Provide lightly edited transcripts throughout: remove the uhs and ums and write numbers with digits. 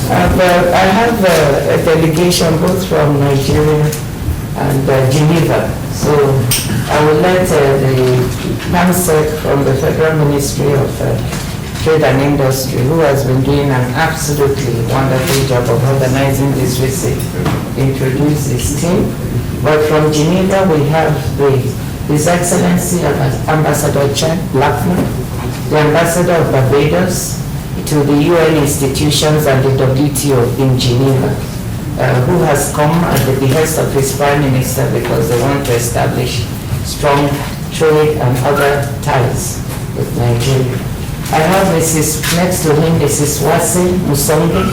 I have a delegation both from Nigeria and Geneva. So I will let the PAMSEC from the Federal Ministry of Trade and Industry, who has been doing an absolutely wonderful job of organizing this visit, introduce his team. But from Geneva, we have His Excellency Ambassador Chad Blackman, the Ambassador of Barbados to the UN institutions and the WTO in Geneva, who has come at the behest of his Prime Minister because they want to establish strong trade and other ties with Nigeria. I have next to him, Mrs. Wase Musonge,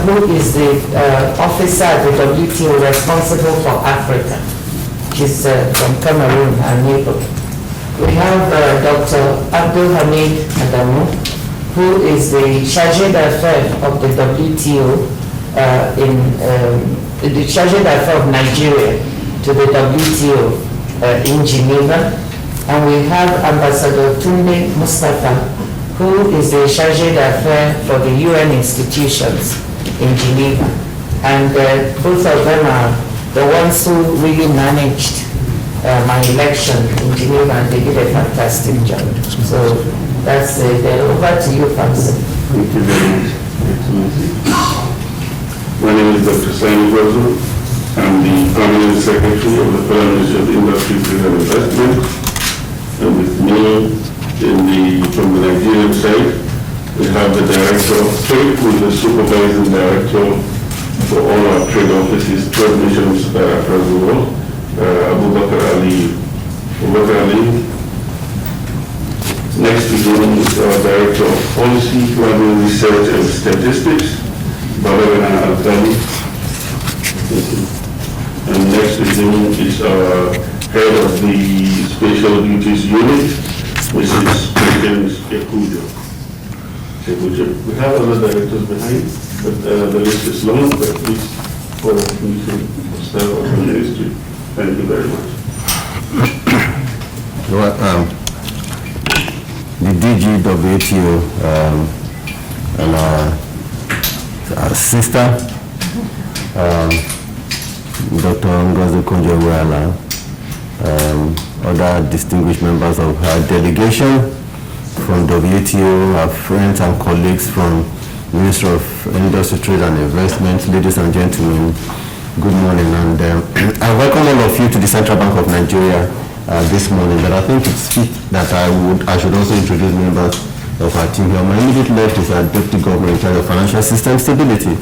who is the officer at the WTO responsible for Africa. She's from Cameroon, our neighbor. We have Dr. Abdul Hamid Adamu, who is the Chargé d'Affaires of the WTO the Chargé d'Affaires of Nigeria to the WTO in Geneva. And we have Ambassador Tunde Mustafa, who is the Chargé d'Affaires for the UN institutions in Geneva. And both of them are the ones who really managed my election in Geneva, and they did a fantastic job. So that's over to you, Famsa. Thank you very much. My name is Dr. Sani Bozo. I'm the Permanent Secretary of the Federal Ministry of Industry, Trade and Investment. And with me from the Nigerian side, we have the Director of Trade, who is the Supervising Director for all our trade offices, trade missions across the world, Abubakar Ali. Next to him is our Director of Policy, Planning, Research and Statistics, Babagana Al-Thani. And next to him is our Head of the Special Duties Unit, Mrs. Patience Ekujo. We have other directors behind, but the list is long, but please follow me to staff of the ministry. Thank you very much. The DG WTO and our sister, Dr. Ngozi Konjo-Iweala, other distinguished members of her delegation from WTO, our friends and colleagues from Ministry of Industry, Trade and Investment, ladies and gentlemen, good morning. And I welcome all of you to the Central Bank of Nigeria this morning, but I think it's fit that I should also introduce members of our team here. On my immediate left is our Deputy Governor in charge of Financial System Stability,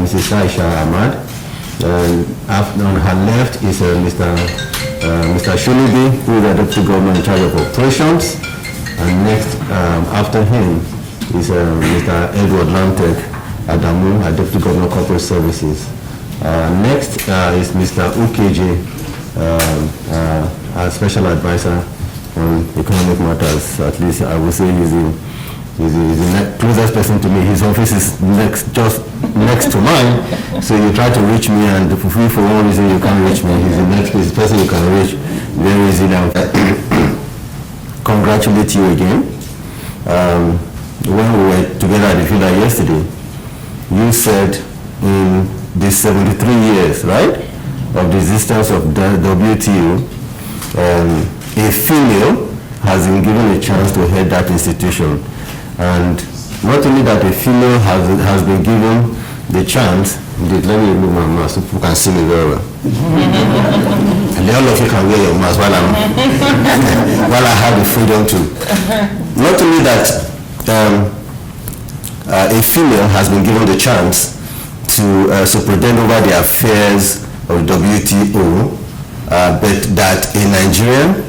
Mrs. Aisha Ahmad. On her left is Mr. Shulubi, who is the Deputy Governor in charge of Operations. And next, after him, is Mr. Edward Lantek Adamu, our Deputy Governor of Corporate Services. Next is Mr. Ukeje, our Special Advisor on Economic Matters. At least I would say he's the closest person to me. His office is just next to mine. So you try to reach me, and for one reason you can't reach me. He's the next person you can reach very easily. Congratulate you again. When we were together at the Villa yesterday, you said in the 73 years, right, of the existence of the WTO, a female has been given a chance to head that institution. And not only that, a female has been given the chance. Let me remove my mask so people can see me very well. And all of you can wear your mask while I have the freedom to. Not only that, a female has been given the chance to superintend over the affairs of WTO, but that a Nigerian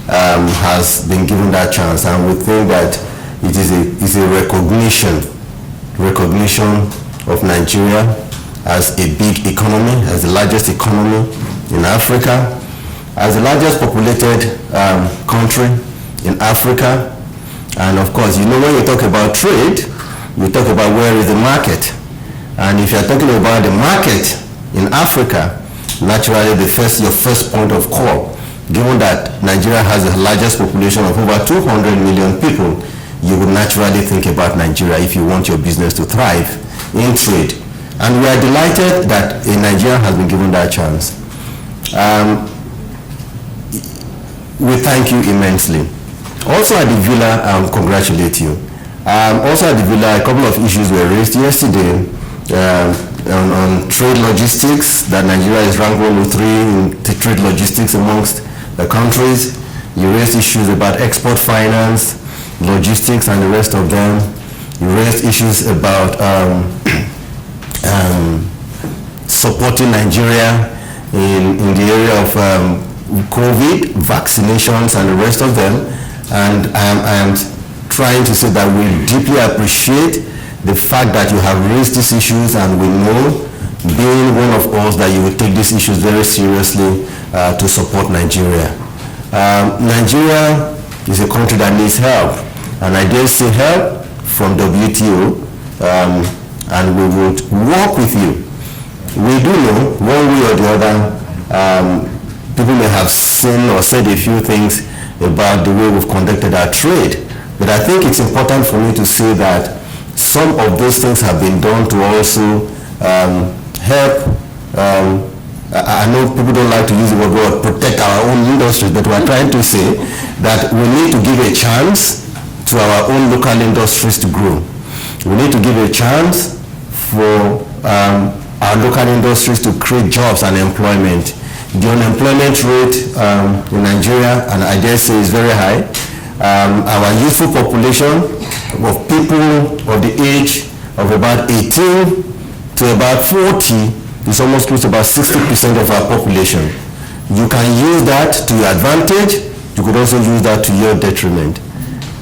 has been given that chance, and we think that it is a recognition of Nigeria as a big economy, as the largest economy in Africa, as the largest populated country in Africa. And of course, when you talk about trade, you talk about where is the market. And if you're talking about the market in Africa, naturally your first point of call, given that Nigeria has the largest population of over 200 million people, you would naturally think about Nigeria if you want your business to thrive in trade. And we are delighted that Nigeria has been given that chance. We thank you immensely. Also at the Villa, congratulate you. Also at the Villa, a couple of issues were raised yesterday on trade logistics, that Nigeria is ranked 103 in trade logistics amongst the countries. You raised issues about export finance, logistics, and the rest of them. You raised issues about supporting Nigeria in the area of COVID, vaccinations, and the rest of them. And I am trying to say that we deeply appreciate the fact that you have raised these issues, and we know, being one of us, that you will take these issues very seriously to support Nigeria. Nigeria is a country that needs help, and I dare say help from WTO, and we would work with you. We do know, one way or the other, people may have seen or said a few things about the way we've conducted our trade, but I think it's important for me to say that some of those things have been done to also help. I know people don't like to use the word protect our own industries, but we're trying to say that we need to give a chance to our own local industries to grow. We need to give a chance for our local industries to create jobs and employment. The unemployment rate in Nigeria, and I dare say, is very high. Our youthful population of people of the age of about 18 to about 40 is almost close to about 60% of our population. You can use that to your advantage. You could also use that to your detriment.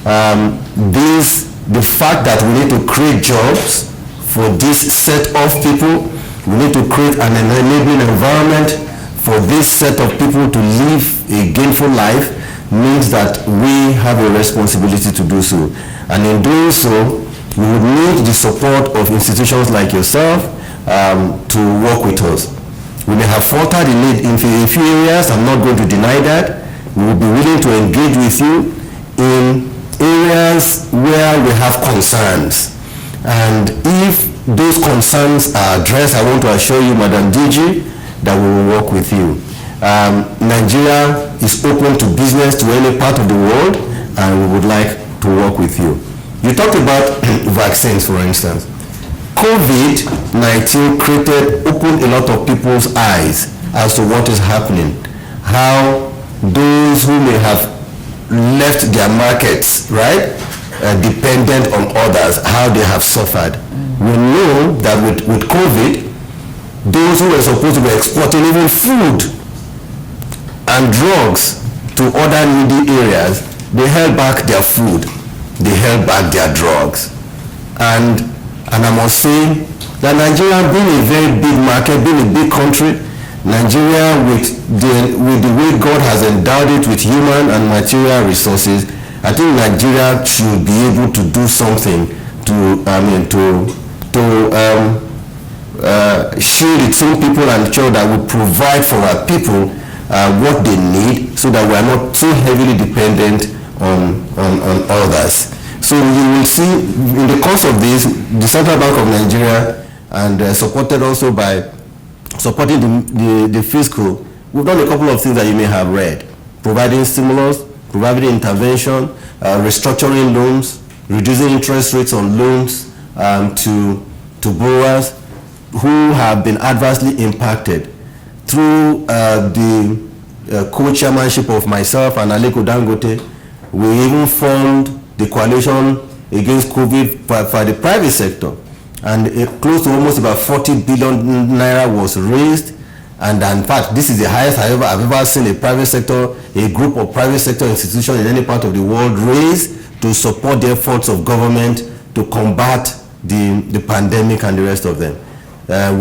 The fact that we need to create jobs for this set of people, we need to create an enabling environment for this set of people to live a gainful life, means that we have a responsibility to do so. And in doing so, we would need the support of institutions like yourself to work with us. We may have faltered in a few areas. I'm not going to deny that. We will be willing to engage with you in areas where we have concerns. And if those concerns are addressed, I want to assure you, Madam DG, that we will work with you. Nigeria is open to business to any part of the world, and we would like to work with you. You talked about vaccines, for instance. COVID-19 opened a lot of people's eyes as to what is happening, how those who may have left their markets, right, dependent on others, how they have suffered. We know that with COVID, those who were supposed to be exporting even food and drugs to other needy areas, they held back their food, they held back their drugs. And I must say that Nigeria, being a very big market, being a big country, Nigeria, with the way God has endowed it with human and material resources, I think Nigeria should be able to do something to shield its own people and ensure that we provide for our people what they need, so that we are not so heavily dependent on others. So you will see in the course of this, the Central Bank of Nigeria, and supported also by supporting the fiscal, we've done a couple of things that you may have read: providing stimulus, providing intervention, restructuring loans, reducing interest rates on loans to borrowers who have been adversely impacted. Through the co-chairmanship of myself and Aliko Dangote, we even formed the coalition against COVID for the private sector, and close to almost about 40 billion naira was raised. And in fact, this is the highest I've ever seen a private sector, a group of private sector institutions in any part of the world raise to support the efforts of government to combat the pandemic and the rest of them.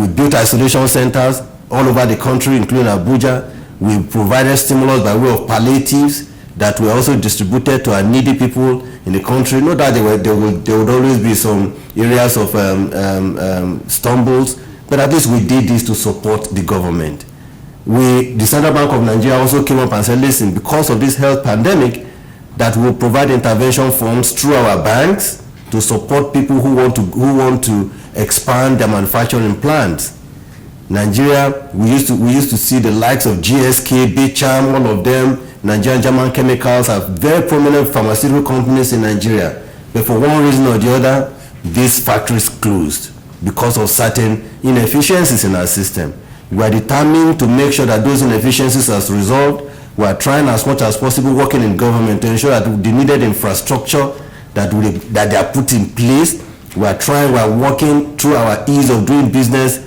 We built isolation centers all over the country, including Abuja. We provided stimulus by way of palliatives that were also distributed to our needy people in the country. Not that there would always be some areas of stumbles, but at least we did this to support the government. The Central Bank of Nigeria also came up and said, listen, because of this health pandemic, that we'll provide intervention funds through our banks to support people who want to expand their manufacturing plants. Nigeria, we used to see the likes of GSK, Bicham, all of them. Nigerian German Chemicals are very prominent pharmaceutical companies in Nigeria. But for one reason or the other, these factories closed because of certain inefficiencies in our system. We are determined to make sure that those inefficiencies are resolved. We are trying as much as possible, working in government to ensure that the needed infrastructure that they are put in place. We are working through our ease of doing business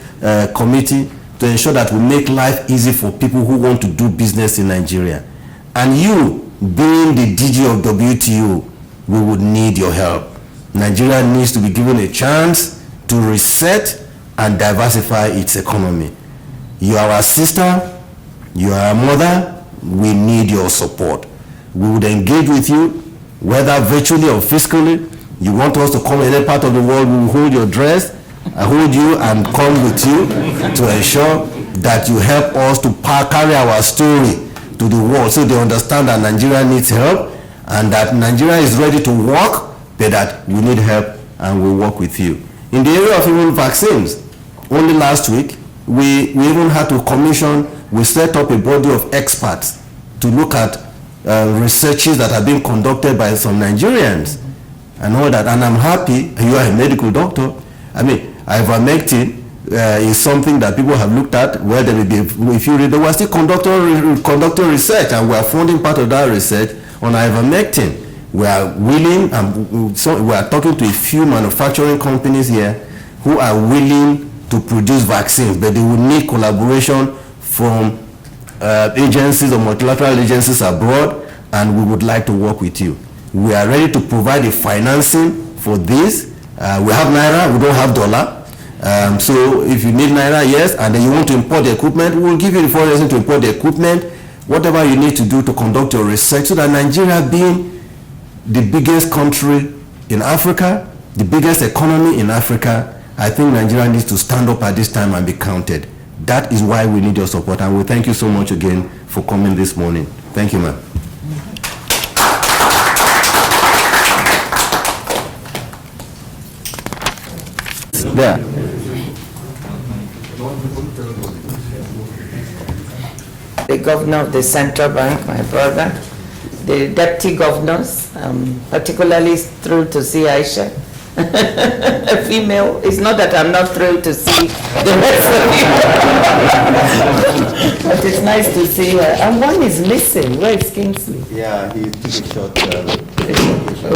committee to ensure that we make life easy for people who want to do business in Nigeria. And you, being the DG of WTO, we would need your help. Nigeria needs to be given a chance to reset and diversify its economy. You are our sister, you are our mother, we need your support. We would engage with you, whether virtually or physically. You want us to come in any part of the world, we will hold your dress, I hold you and come with you to ensure that you help us to carry our story to the world so they understand that Nigeria needs help and that Nigeria is ready to work, but that we need help and we'll work with you. In the area of even vaccines, only last week, we even had to commission, we set up a body of experts to look at researches that are being conducted by some Nigerians and all that. And I'm happy, you are a medical doctor. I mean, ivermectin is something that people have looked at, where they will be, if you read, they were still conducting research, and we are funding part of that research on ivermectin. We are willing, and so we are talking to a few manufacturing companies here who are willing to produce vaccines, but they will need collaboration from agencies or multilateral agencies abroad, and we would like to work with you. We are ready to provide the financing for this. We have Naira, we don't have dollar. So if you need Naira, yes, and then you want to import the equipment, we will give you the financing to import the equipment, whatever you need to do to conduct your research, so that Nigeria, being the biggest country in Africa, the biggest economy in Africa, I think Nigeria needs to stand up at this time and be counted. That is why we need your support, and we thank you so much again for coming this morning. Thank you, ma'am. There. The governor of the central bank, my brother, the deputy governors, particularly thrilled to see Aisha, a female. It's not that I'm not thrilled to see the rest of you, but it's nice to see her. And one is missing. Where is Kingsley? Yeah, he took a short.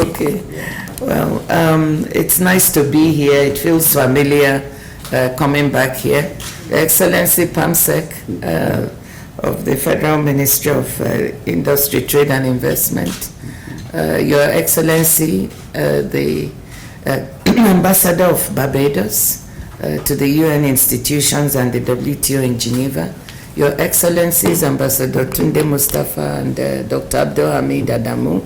Okay. Well, it's nice to be here. It feels familiar coming back here. Excellency PAMSEC of the Federal Ministry of Industry, Trade and Investment, Your Excellency, the Ambassador of Barbados to the UN institutions and the WTO in Geneva, Your Excellencies, Ambassador Tunde Mustafa and Dr. Abdul Hamid Adamu,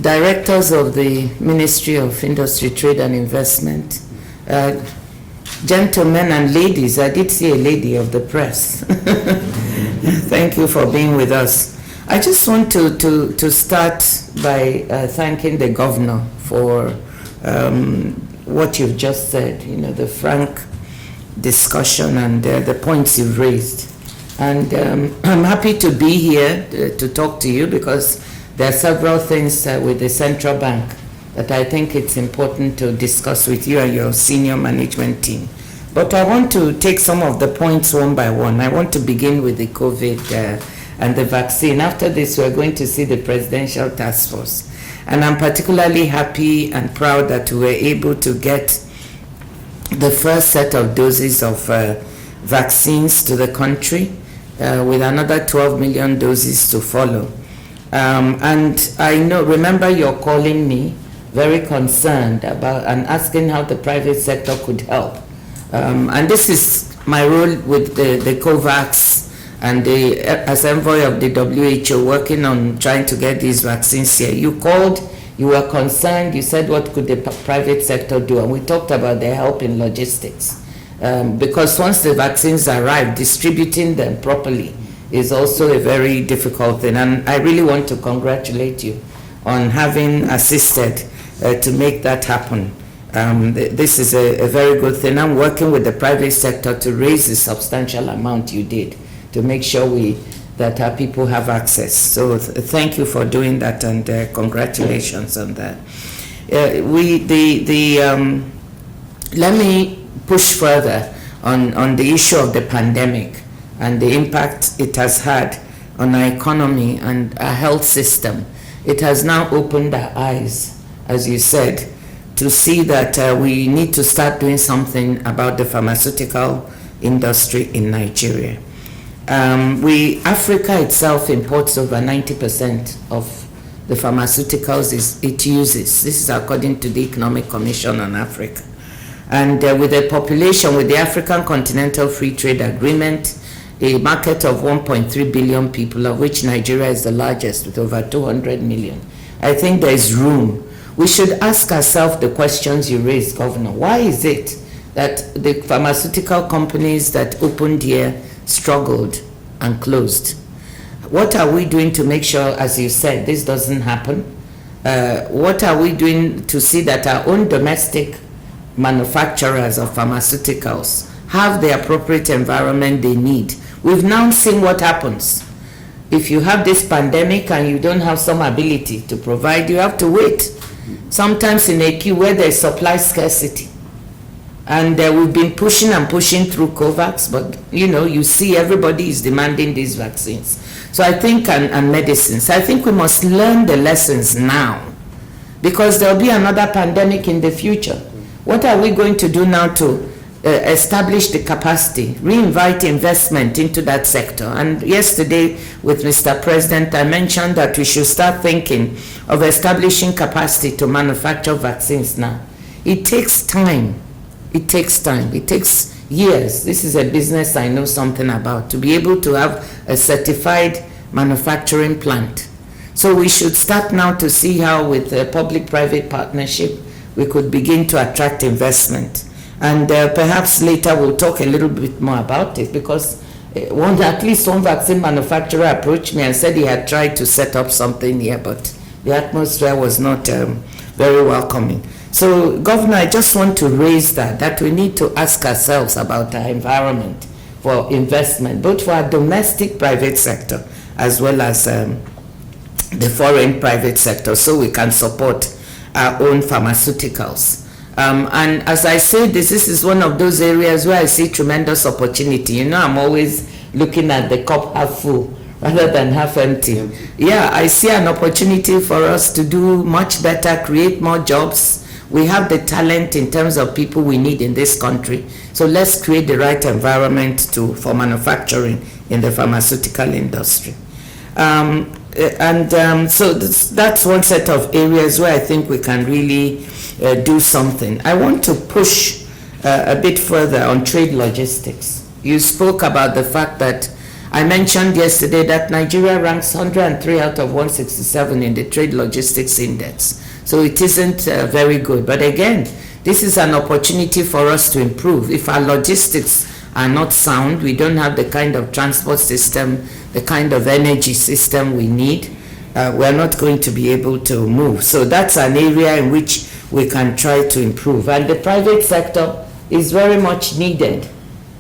Directors of the Ministry of Industry, Trade and Investment, gentlemen and ladies. I did see a lady of the press. Thank you for being with us. I just want to start by thanking the governor for what you've just said, you know, the frank discussion and the points you've raised. And I'm happy to be here to talk to you, because there are several things with the central bank that I think it's important to discuss with you and your senior management team. But I want to take some of the points one by one. I want to begin with the COVID and the vaccine. After this, we're going to see the Presidential Task Force. And I'm particularly happy and proud that we were able to get the first set of doses of vaccines to the country, with another 12 million doses to follow. And I remember you're calling me very concerned about and asking how the private sector could help. And this is my role with the COVAX and as envoy of the WHO, working on trying to get these vaccines here. You called, you were concerned, you said what could the private sector do, and we talked about their help in logistics. Because once the vaccines arrive, distributing them properly is also a very difficult thing, and I really want to congratulate you on having assisted to make that happen. This is a very good thing. I'm working with the private sector to raise the substantial amount you did to make sure that our people have access. So thank you for doing that, and congratulations on that. Let me push further on the issue of the pandemic and the impact it has had on our economy and our health system. It has now opened our eyes, as you said, to see that we need to start doing something about the pharmaceutical industry in Nigeria. Africa itself imports over 90% of the pharmaceuticals it uses. This is according to the Economic Commission on Africa. And with a population, with the African Continental Free Trade Agreement, a market of 1.3 billion people, of which Nigeria is the largest with over 200 million. I think there is room. We should ask ourselves the questions you raised, Governor. Why is it that the pharmaceutical companies that opened here struggled and closed? What are we doing to make sure, as you said, this doesn't happen? What are we doing to see that our own domestic manufacturers of pharmaceuticals have the appropriate environment they need? We've now seen what happens. If you have this pandemic and you don't have some ability to provide, you have to wait. Sometimes in a queue where there's supply scarcity. And we've been pushing and pushing through COVAX, but you see everybody is demanding these vaccines. So I think, and medicines, I think we must learn the lessons now, because there'll be another pandemic in the future. What are we going to do now to establish the capacity, reinvite investment into that sector? And yesterday with Mr. President, I mentioned that we should start thinking of establishing capacity to manufacture vaccines now. It takes time. It takes time. It takes years. This is a business I know something about, to be able to have a certified manufacturing plant. So we should start now to see how, with a public-private partnership, we could begin to attract investment. And perhaps later we'll talk a little bit more about it, because at least one vaccine manufacturer approached me and said he had tried to set up something here, but the atmosphere was not very welcoming. So, Governor, I just want to raise that we need to ask ourselves about our environment for investment, both for our domestic private sector as well as the foreign private sector, so we can support our own pharmaceuticals. And as I say this is one of those areas where I see tremendous opportunity. I'm always looking at the cup half full rather than half empty. Yeah, I see an opportunity for us to do much better, create more jobs. We have the talent in terms of people we need in this country. So let's create the right environment for manufacturing in the pharmaceutical industry. So that's one set of areas where I think we can really do something. I want to push a bit further on trade logistics. You spoke about the fact that I mentioned yesterday that Nigeria ranks 103 out of 167 in the Trade Logistics Index. So it isn't very good. But again, this is an opportunity for us to improve. If our logistics are not sound, we don't have the kind of transport system, the kind of energy system we need, we're not going to be able to move. So that's an area in which we can try to improve. And the private sector is very much needed.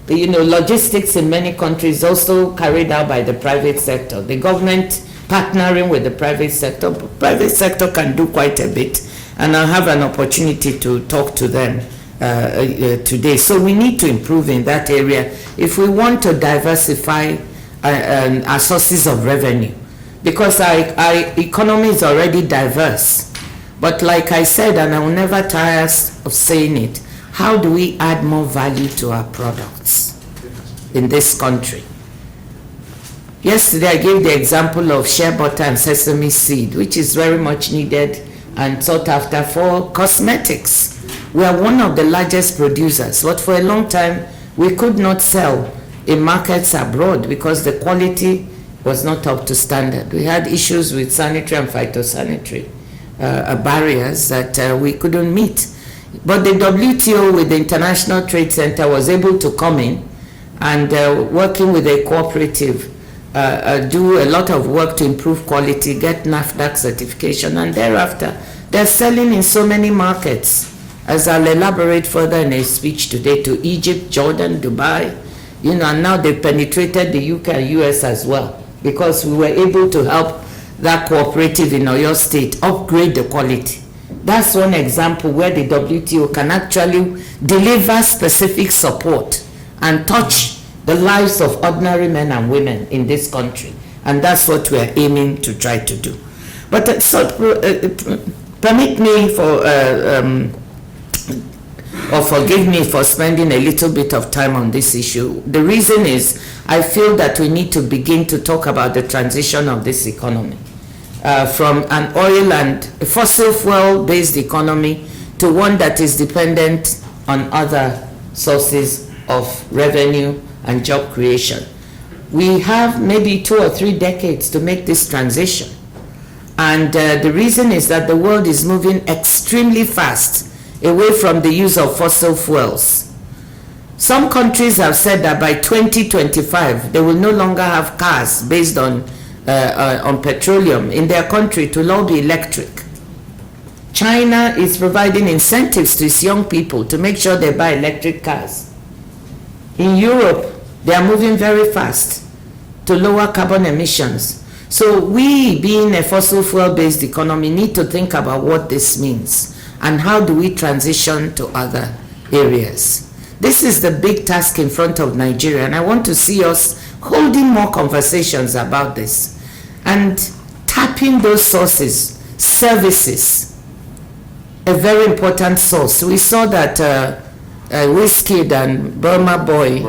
Logistics in many countries also carried out by the private sector. The government partnering with the private sector can do quite a bit, and I'll have an opportunity to talk to them today. So we need to improve in that area if we want to diversify our sources of revenue, because our economy is already diverse. But like I said, and I will never tire of saying it, how do we add more value to our products in this country? Yesterday I gave the example of shea butter and sesame seed, which is very much needed and sought after for cosmetics. We are one of the largest producers, but for a long time we could not sell in markets abroad because the quality was not up to standard. We had issues with sanitary and phytosanitary barriers that we couldn't meet. But the WTO with the International Trade Center was able to come in and working with a cooperative do a lot of work to improve quality, get NAFDAC certification, and thereafter they're selling in so many markets, as I'll elaborate further in a speech today, to Egypt, Jordan, Dubai, and now they've penetrated the UK and US as well, because we were able to help that cooperative in Oyo State upgrade the quality. That's one example where the WTO can actually deliver specific support and touch the lives of ordinary men and women in this country. And that's what we are aiming to try to do. But permit me or forgive me for spending a little bit of time on this issue. The reason is I feel that we need to begin to talk about the transition of this economy from an oil and fossil fuel based economy to one that is dependent on other sources of revenue and job creation. We have maybe 2 or 3 decades to make this transition. And the reason is that the world is moving extremely fast away from the use of fossil fuels. Some countries have said that by 2025, they will no longer have cars based on petroleum. In their country, it will all be electric. China is providing incentives to its young people to make sure they buy electric cars. In Europe, they are moving very fast to lower carbon emissions. So we, being a fossil fuel-based economy, need to think about what this means and how do we transition to other areas. This is the big task in front of Nigeria, and I want to see us holding more conversations about this and tapping those sources, services, a very important source. We saw that Wizkid and Burma Boy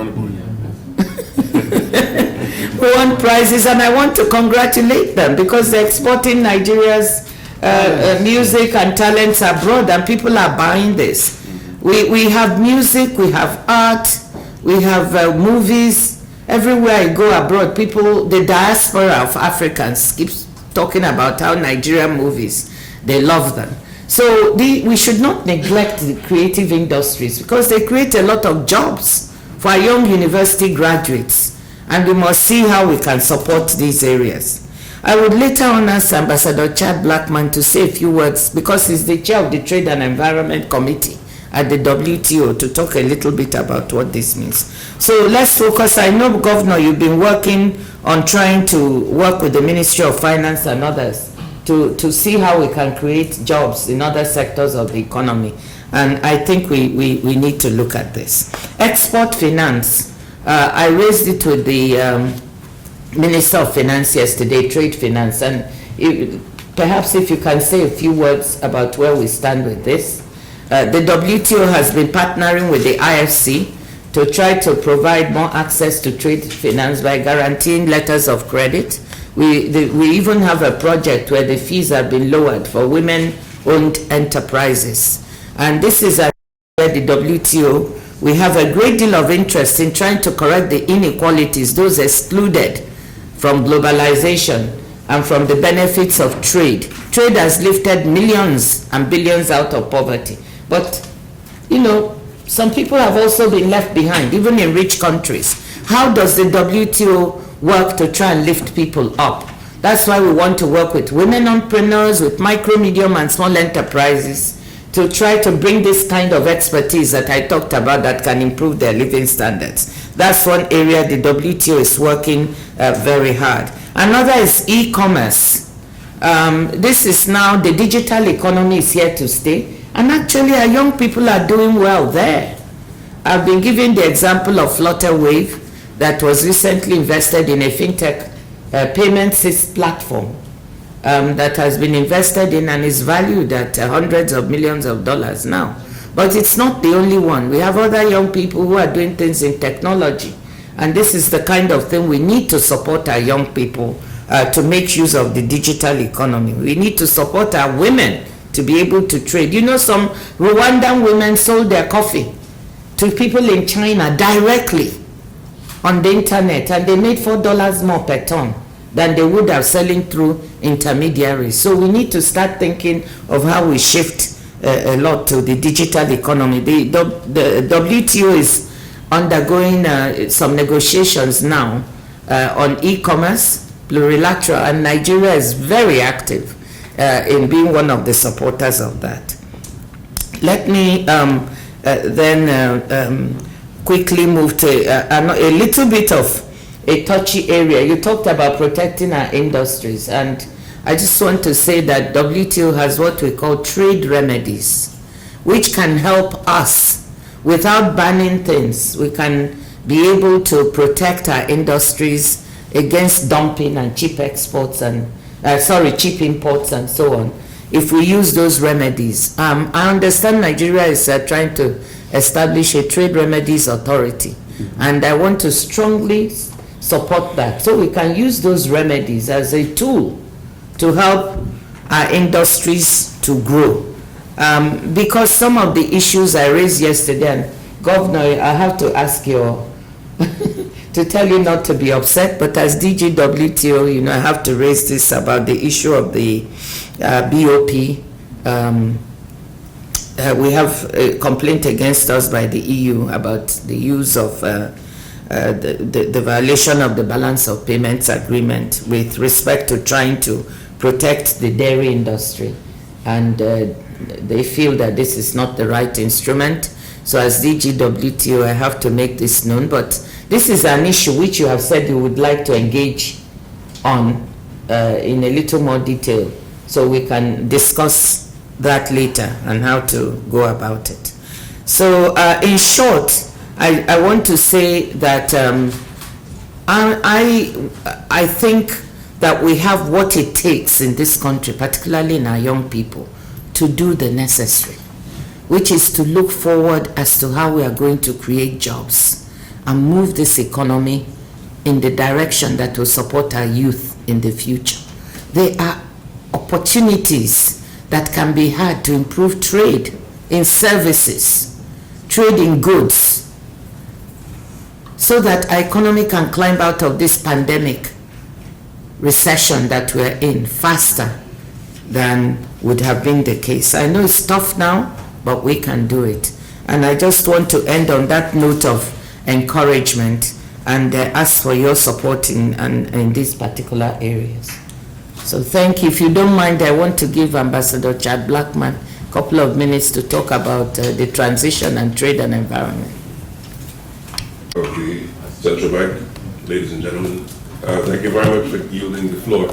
won prizes, and I want to congratulate them because they're exporting Nigeria's music and talents abroad, and people are buying this. We have music, we have art, we have movies. Everywhere I go abroad, people, the diaspora of Africans keeps talking about how Nigerian movies, they love them. So we should not neglect the creative industries because they create a lot of jobs for our young university graduates, and we must see how we can support these areas. I would later on ask Ambassador Chad Blackman to say a few words because he's the chair of the Trade and Environment Committee at the WTO to talk a little bit about what this means. So let's focus. I know, Governor, you've been working on trying to work with the Ministry of Finance and others to see how we can create jobs in other sectors of the economy. And I think we need to look at this. Export finance. I raised it with the Minister of Finance yesterday, trade finance, and perhaps if you can say a few words about where we stand with this. The WTO has been partnering with the IFC to try to provide more access to trade finance by guaranteeing letters of credit. We even have a project where the fees have been lowered for women-owned enterprises. And this is where the WTO, we have a great deal of interest in trying to correct the inequalities, those excluded from globalization and from the benefits of trade. Trade has lifted millions and billions out of poverty. But, some people have also been left behind, even in rich countries. How does the WTO work to try and lift people up? That's why we want to work with women entrepreneurs, with micro, medium, and small enterprises to try to bring this kind of expertise that I talked about that can improve their living standards. That's one area the WTO is working very hard. Another is e-commerce. This is now, the digital economy is here to stay. And actually, our young people are doing well there. I've been giving the example of Flutterwave that was recently invested in a fintech payment platform that has been invested in and is valued at hundreds of millions of dollars now. But it's not the only one. We have other young people who are doing things in technology. And this is the kind of thing we need to support our young people to make use of the digital economy. We need to support our women to be able to trade. Some Rwandan women sold their coffee to people in China directly on the internet, and they made $4 more per ton than they would have selling through intermediaries. So we need to start thinking of how we shift a lot to the digital economy. The WTO is undergoing some negotiations now on e-commerce, plurilateral, and Nigeria is very active in being one of the supporters of that. Let me then quickly move to a little bit of a touchy area. You talked about protecting our industries, and I just want to say that WTO has what we call trade remedies, which can help us without banning things. We can be able to protect our industries against dumping and cheap exports and cheap imports and so on, if we use those remedies. I understand Nigeria is trying to establish a trade remedies authority, and I want to strongly support that, so we can use those remedies as a tool to help our industries to grow. Because some of the issues I raised yesterday, and Governor, I have to ask you to tell you not to be upset, but as DG WTO, I have to raise this about the issue of the BOP. We have a complaint against us by the EU about the use of the violation of the balance of payments agreement with respect to trying to protect the dairy industry, and they feel that this is not the right instrument. So as DG WTO, I have to make this known, but this is an issue which you have said you would like to engage on in a little more detail, so we can discuss that later and how to go about it. So in short, I want to say that I think that we have what it takes in this country, particularly in our young people, to do the necessary, which is to look forward as to how we are going to create jobs and move this economy in the direction that will support our youth in the future. There are opportunities that can be had to improve trade in services, trade in goods, so that our economy can climb out of this pandemic recession that we're in faster than would have been the case. I know it's tough now, but we can do it. And I just want to end on that note of encouragement and ask for your support in these particular areas. So thank you. If you don't mind, I want to give Ambassador Chad Blackman a couple of minutes to talk about the transition and trade and environment. Of the Central Bank, ladies and gentlemen, thank you very much for yielding the floor.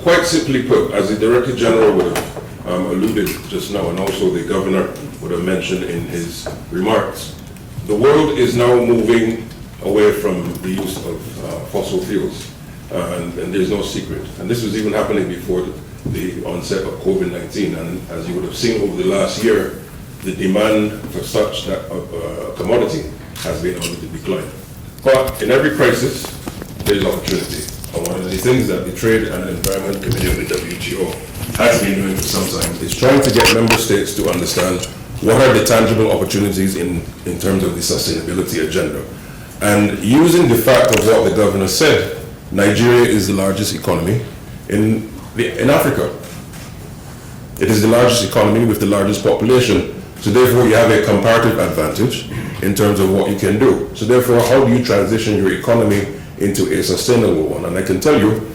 Quite simply put, as the Director General would have alluded just now, and also the Governor would have mentioned in his remarks, the world is now moving away from the use of fossil fuels, and there's no secret. And this was even happening before the onset of COVID-19, and as you would have seen over the last year, the demand for such commodity has been on the decline. But in every crisis, there's opportunity. And one of the things that the Trade and Environment Committee of the WTO has been doing for some time is trying to get member states to understand what are the tangible opportunities in terms of the sustainability agenda. And using the fact of what the governor said, Nigeria is the largest economy in Africa. It is the largest economy with the largest population. So therefore you have a comparative advantage in terms of what you can do. So therefore, how do you transition your economy into a sustainable one? And I can tell you,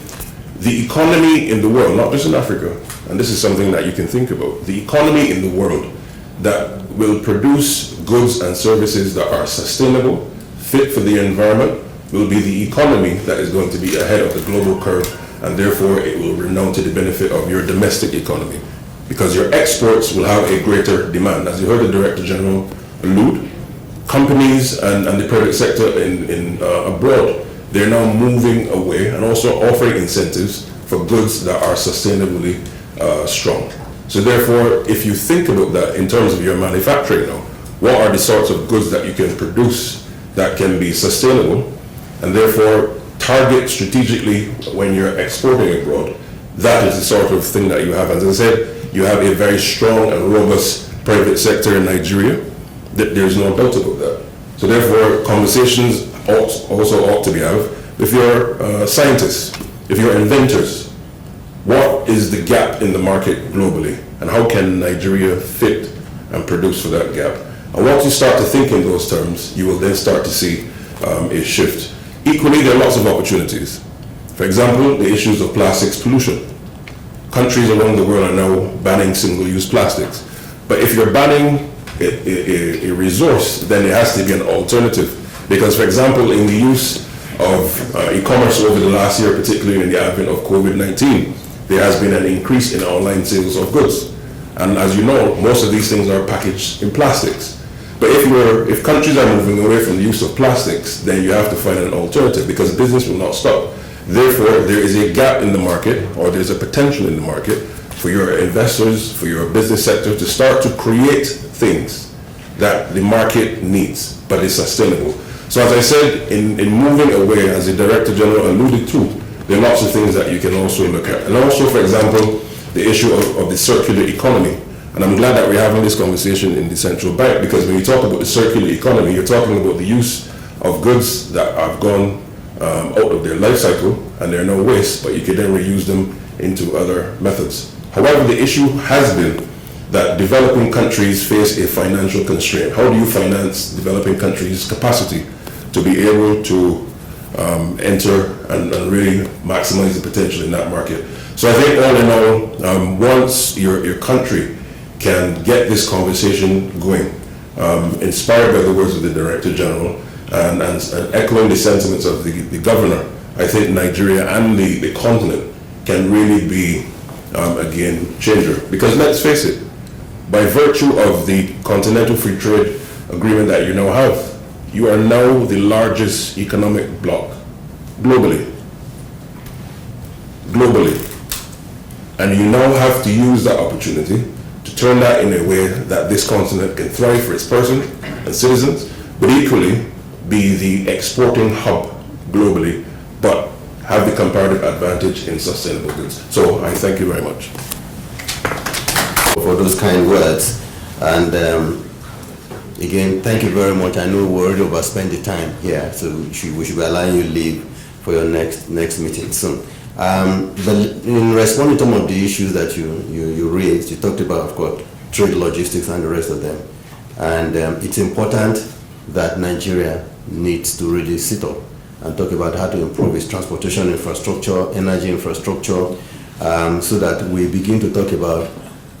the economy in the world, not just in Africa, and this is something that you can think about, the economy in the world that will produce goods and services that are sustainable, fit for the environment, will be the economy that is going to be ahead of the global curve, and therefore it will renown to the benefit of your domestic economy, because your exports will have a greater demand. As you heard the Director General allude, companies and the private sector abroad, they're now moving away and also offering incentives for goods that are sustainably strong. So therefore, if you think about that in terms of your manufacturing now, what are the sorts of goods that you can produce that can be sustainable, and therefore target strategically when you're exporting abroad? That is the sort of thing that you have. As I said, you have a very strong and robust private sector in Nigeria. There's no doubt about that. So therefore, conversations also ought to be had with your scientists, if your inventors. What is the gap in the market globally, and how can Nigeria fit and produce for that gap? And once you start to think in those terms, you will then start to see a shift. Equally, there are lots of opportunities. For example, the issues of plastics pollution. Countries around the world are now banning single-use plastics. But if you're banning a resource, then there has to be an alternative. Because, for example, in the use of e-commerce over the last year, particularly in the advent of COVID-19, there has been an increase in online sales of goods. And as you know, most of these things are packaged in plastics. But if countries are moving away from the use of plastics, then you have to find an alternative because business will not stop. Therefore, there is a gap in the market, or there's a potential in the market for your investors, for your business sector to start to create things that the market needs, but is sustainable. So as I said, in moving away, as the Director General alluded to, there are lots of things that you can also look at. And also, for example, the issue of the circular economy. And I'm glad that we're having this conversation in the central bank, because when you talk about the circular economy, you're talking about the use of goods that have gone out of their life cycle and they're no waste, but you can then reuse them into other methods. However, the issue has been that developing countries face a financial constraint. How do you finance developing countries' capacity to be able to enter and really maximize the potential in that market? So I think all in all, once your country can get this conversation going, inspired by the words of the Director General and echoing the sentiments of the Governor, I think Nigeria and the continent can really be a game changer. Because let's face it, by virtue of the Continental Free Trade Agreement that you now have, you are now the largest economic bloc globally. And you now have to use that opportunity to turn that in a way that this continent can thrive for its person and citizens, but equally be the exporting hub globally, but have the comparative advantage in sustainable goods. So I thank you very much for those kind words. And again, thank you very much. I know we already overspent the time here, so we should be allowing you to leave for your next meeting soon. But in responding to some of the issues that you raised, you talked about, of course, trade, logistics, and the rest of them. And it's important that Nigeria needs to really sit up and talk about how to improve its transportation infrastructure, energy infrastructure, so that we begin to talk about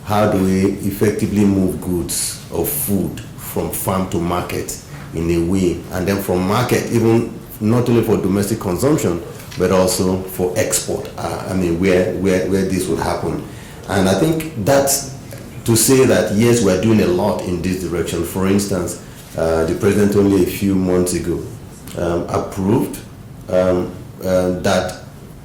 how do we effectively move goods or food from farm to market in a way, and then from market, even not only for domestic consumption, but also for export. Where this would happen. And I think that's to say that, yes, we're doing a lot in this direction. For instance, the President only a few months ago approved that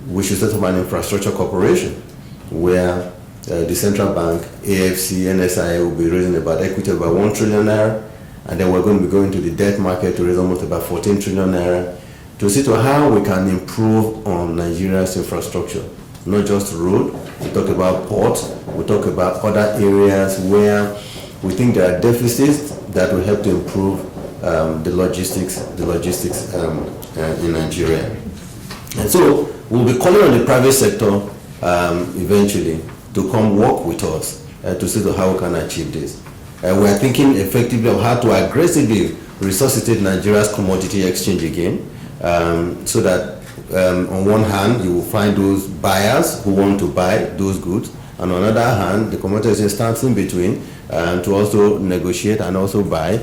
we should set up an infrastructure corporation where the central bank, AFC, NSI will be raising about equity of about 1 trillion naira, and then we're going to be going to the debt market to raise almost about 14 trillion naira to see to how we can improve on Nigeria's infrastructure, not just road. We talk about ports, we talk about other areas where we think there are deficits that will help to improve the logistics in Nigeria. And so we'll be calling on the private sector eventually to come work with us to see how we can achieve this. We are thinking effectively of how to aggressively resuscitate Nigeria's commodity exchange again, so that on one hand you will find those buyers who want to buy those goods, and on the other hand the commodity exchange stands in between to also negotiate and also buy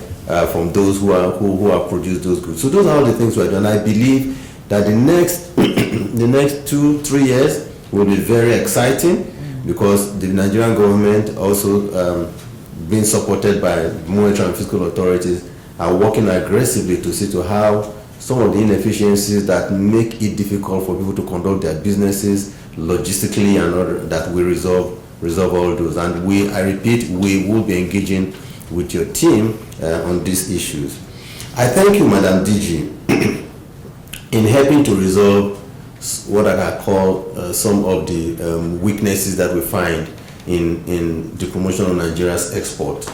from those who have produced those goods. So those are all the things we're doing. I believe that the next the next 2-3 years will be very exciting, because the Nigerian government, also being supported by monetary and fiscal authorities, are working aggressively to see to how some of the inefficiencies that make it difficult for people to conduct their businesses logistically and other, that we resolve all those. And I repeat, we will be engaging with your team on these issues. I thank you, Madam DG, in helping to resolve what I call some of the weaknesses that we find in the promotion of Nigeria's export.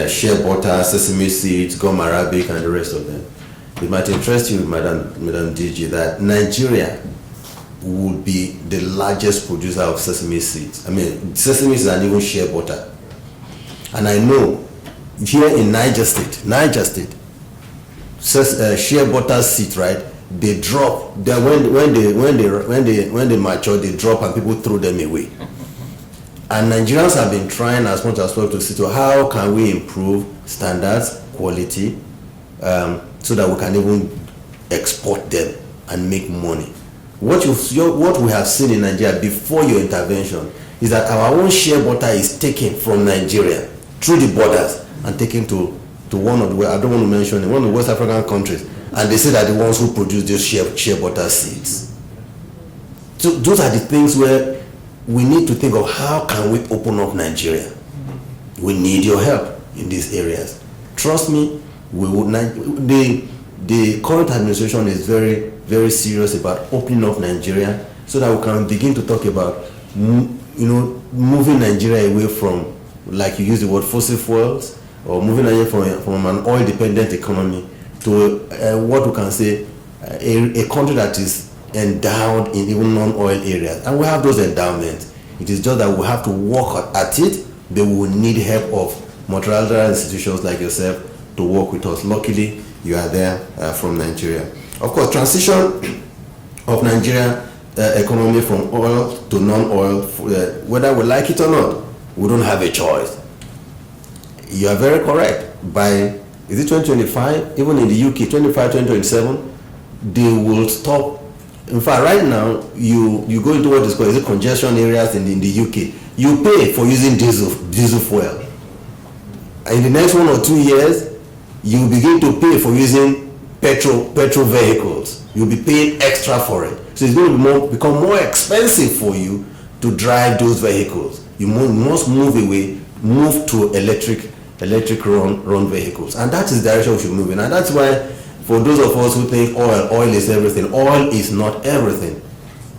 Shea butter, sesame seeds, gum arabic, and the rest of them. It might interest you, Madam DG, that Nigeria would be the largest producer of sesame seeds. Sesame seeds and even shea butter. And I know here in Niger State, shea butter seeds, right, they drop. When they mature, they drop and people throw them away. And Nigerians have been trying as much as possible to see to how can we improve standards, quality, so that we can even export them and make money. What we have seen in Nigeria before your intervention is that our own shea butter is taken from Nigeria through the borders and taken to one of the, I don't want to mention it, one of the West African countries, and they say that the ones who produce these shea butter seeds. So those are the things where we need to think of how can we open up Nigeria. We need your help in these areas. Trust me, we would not, the current administration is very, very serious about opening up Nigeria so that we can begin to talk about, moving Nigeria away from, like you use the word, fossil fuels, or moving Nigeria from an oil-dependent economy to what we can say a country that is endowed in even non-oil areas. And we have those endowments. It is just that we have to work at it, but we will need help of multilateral institutions like yourself to work with us. Luckily, you are there from Nigeria. Of course, transition of Nigeria economy from oil to non-oil, whether we like it or not, we don't have a choice. You are very correct. By, is it 2025? Even in the UK, 2027, they will stop. In fact, right now, you go into what is called congestion areas in the UK. You pay for using diesel fuel. In the next 1 or 2 years, you begin to pay for using petrol vehicles. You'll be paying extra for it. So it's going to become more expensive for you to drive those vehicles. You must move to electric run vehicles. And that is the direction we should move in. And that's why, for those of us who think oil is everything, oil is not everything.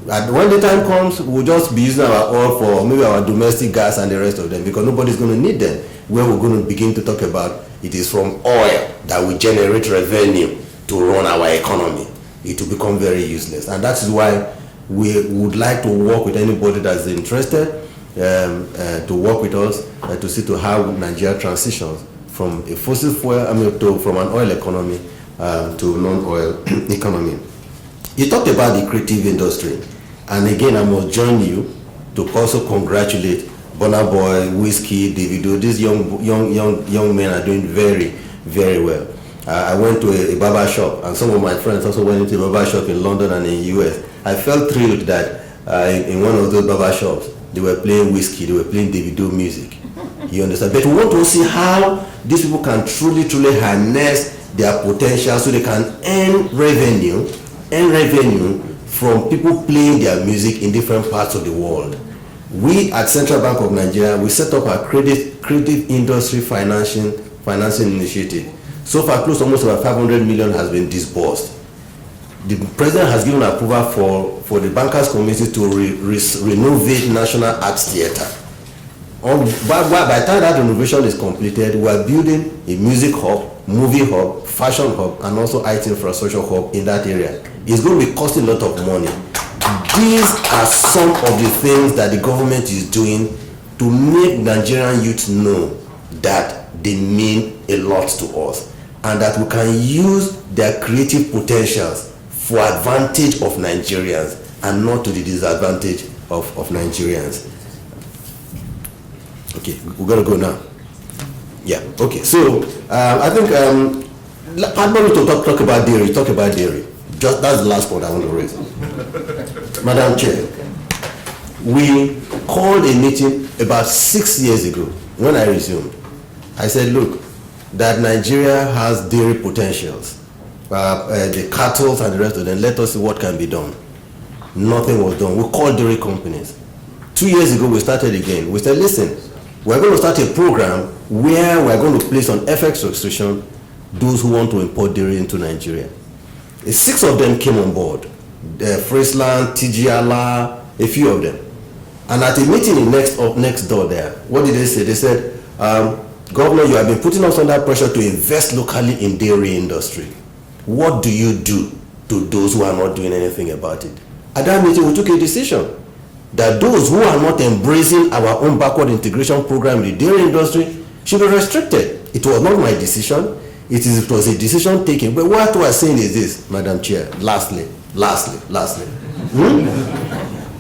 And when the time comes, we'll just be using our oil for maybe our domestic gas and the rest of them, because nobody's going to need them. Where we're going to begin to talk about it is from oil that will generate revenue to run our economy. It will become very useless. And that is why we would like to work with anybody that's interested to work with us to see to how Nigeria transitions from a fossil fuel, from an oil economy to non-oil economy. You talked about the creative industry, and again, I must join you to also congratulate Burna Boy, Whiskey, Davido. These young men are doing very, very well. I went to a barber shop, and some of my friends also went into a barber shop in London and in the US. I felt thrilled that in one of those barber shops, they were playing Whiskey, they were playing Davido music. You understand? But we want to see how these people can truly harness their potential so they can earn revenue from people playing their music in different parts of the world. We at Central Bank of Nigeria, we set up a creative industry financing initiative. So far, close to almost about 500 million has been disbursed. The president has given approval for the bankers community to renovate National Arts Theatre. By the time that renovation is completed, we are building a music hub, movie hub, fashion hub, and also IT infrastructure hub in that area. It's going to be costing a lot of money. These are some of the things that the government is doing to make Nigerian youth know that they mean a lot to us, and that we can use their creative potentials for advantage of Nigerians and not to the disadvantage of Nigerians. Okay, we're gonna go now. Yeah, okay, so I think pardon me to talk about dairy. Just that's the last point I want to raise. Madam Chair, we called a meeting about 6 years ago when I resumed. I said, look, that Nigeria has dairy potentials, the cattle and the rest of them, let us see what can be done. Nothing was done. We called dairy companies. 2 years ago, we started again. We said, listen, we're going to start a program where we're going to place on FX restriction those who want to import dairy into Nigeria. 6 of them came on board. Friesland, TGLA, a few of them. And at a meeting next door there, what did they say? They said, Governor, you have been putting us under pressure to invest locally in dairy industry. What do you do to those who are not doing anything about it? At that meeting, we took a decision that those who are not embracing our own backward integration program in the dairy industry should be restricted. It was not my decision. it was a decision taken. But what we're saying is this, Madam Chair, lastly.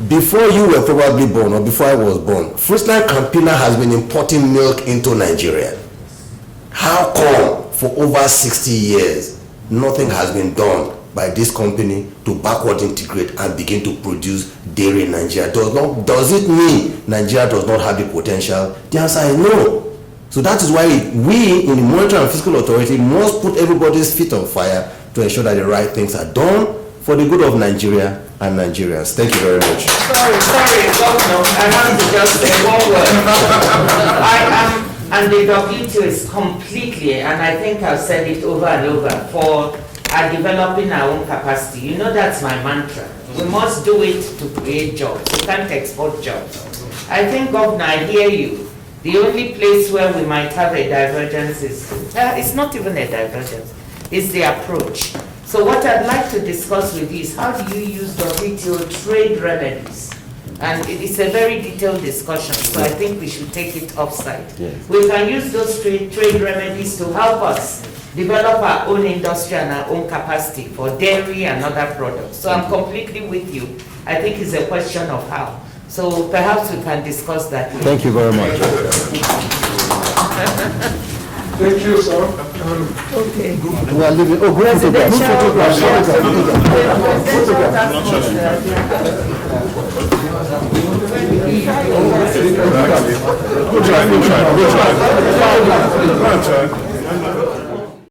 Before you were probably born, or before I was born, Fruitline Campina has been importing milk into Nigeria. How come for over 60 years, nothing has been done by this company to backward integrate and begin to produce dairy in Nigeria? Does it mean Nigeria does not have the potential? The answer is no. So that is why we in the Monetary and Fiscal Authority must put everybody's feet on fire to ensure that the right things are done for the good of Nigeria and Nigerians. Thank you very much. Sorry, Governor, I have to just say one word. And the WTO is completely, and I think I've said it over and over, for developing our own capacity. You know that's my mantra. We must do it to create jobs. We can't export jobs. I think, Governor, I hear you. The only place where we might have a divergence is, it's not even a divergence, it's the approach. So what I'd like to discuss with you is how do you use WTO trade remedies? And it's a very detailed discussion, so I think we should take it offside. Yes. We can use those trade remedies to help us develop our own industry and our own capacity for dairy and other products. So I'm completely with you. I think it's a question of how. So perhaps we can discuss that later. Thank you very much. Thank you, sir. Okay. We are leaving. Oh, good Good try.